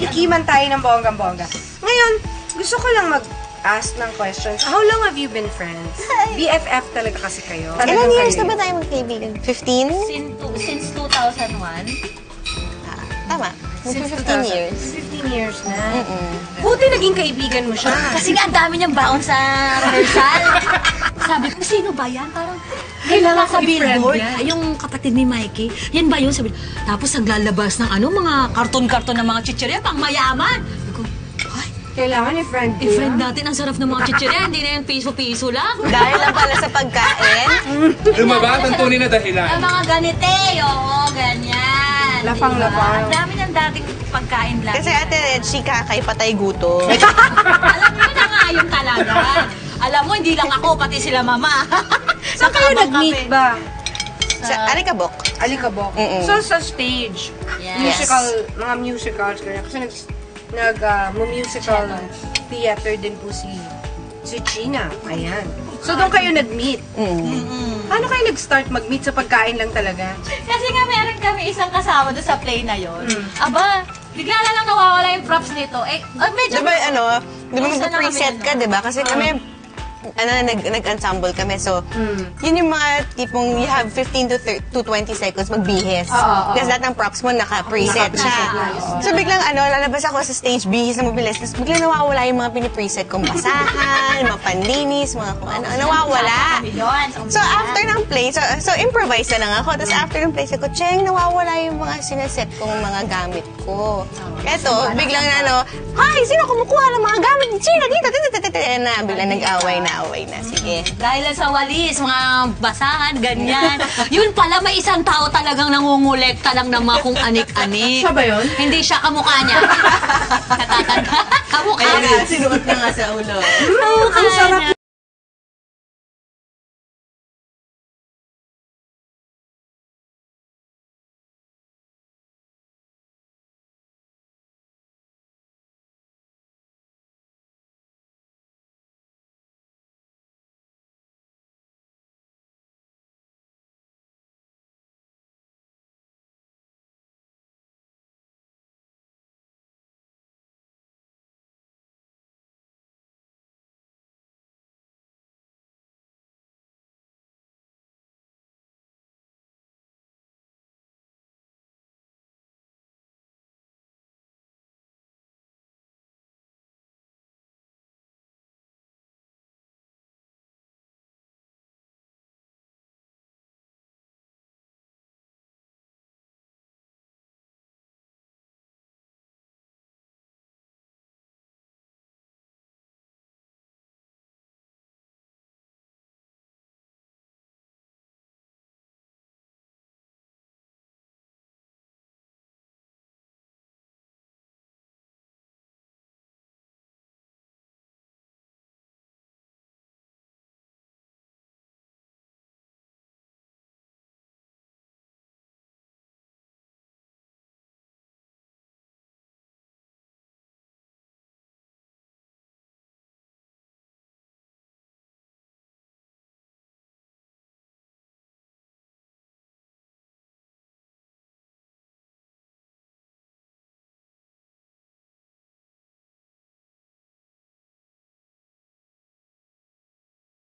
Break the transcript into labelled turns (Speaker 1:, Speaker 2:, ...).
Speaker 1: tikiman tayo ng bonggang-bongga. Ngayon, gusto ko lang mag-ask ng questions. How long have you been friends? BFF talaga kasi kayo.
Speaker 2: Ilan years na ba tayo magkaibigan? 15?
Speaker 3: Since 2001.
Speaker 2: Tama.
Speaker 1: Since
Speaker 2: 15 years.
Speaker 1: 15 years na. Buti naging kaibigan mo siya.
Speaker 3: Kasi nga, ang dami niyang baon sa rehearsal. Sabi ko, sino ba yan? Parang, kailangan sa billboard. Yung kapatid ni Mikey, yan ba yun? Sabi, tapos naglalabas ng mga karton-karton ng mga chichirya, pang mayaman. Sabi ko, ay,
Speaker 1: Kailangan i-friend ko.
Speaker 3: i-friend natin ang sarap ng mga chichirya, hindi na yan piso-piso lang.
Speaker 2: Dahil lang pala sa pagkain.
Speaker 4: Lumabas ang tunay na dahilan.
Speaker 3: Ang mga ganite, oo, ganyan.
Speaker 1: Lapang-lapang.
Speaker 3: Ang dami ng dating pagkain lang.
Speaker 2: Kasi Ate Red, chika kay patay gutom.
Speaker 3: Alam mo, yun ang ayong talaga. Alam mo, hindi lang ako, pati sila mama.
Speaker 1: Saan kayo nag-meet ba?
Speaker 2: Sa Alikabok.
Speaker 1: Alikabok. So, sa stage,
Speaker 3: Yes.
Speaker 1: mga musicals, ganyan. Kasi nag-musical theater din po si Gina. Ayan. So, doon kayo nag-meet. Paano kayo nag-start mag-meet sa pagkain lang talaga?
Speaker 3: Kasi nga meron kami isang kasama doon sa play na yon. Aba, bigla na lang nawawala yung props nito. Medyo...
Speaker 2: Diba diba
Speaker 3: Isa na
Speaker 2: mag-preset
Speaker 3: kami,
Speaker 2: ka, diba? Kasi kami, nag-ensemble kami. So, yun yung mga tipong you have 15 to 20 seconds magbihis. Kasi lahat ng props mo naka-preset siya. So, biglang lalabas ako sa stage, bihis na mabilis. Tapos biglang nawawala yung mga pinipreset kong basahan, mga pandinis, mga kung ano. Nawawala. So, after ng play, so improvise na lang ako. Tapos after ng play, sabi ko, Cheng, nawawala yung mga sinaset kong mga gamit ko. Eto, biglang Hi, sino kumukuha ng mga gamit ni China dito? Biglang nag-away na. Sige.
Speaker 3: Dahil lang sa walis, mga basahan, ganyan. Yun pala, may isang tao talagang nangungulekta lang ng mga kung anik-anik.
Speaker 1: Siya ba yun?
Speaker 3: Hindi siya, kamukha niya. Natatanda. Kamukha niya.
Speaker 2: Sinuot na nga sa ulo.
Speaker 1: Ang sarap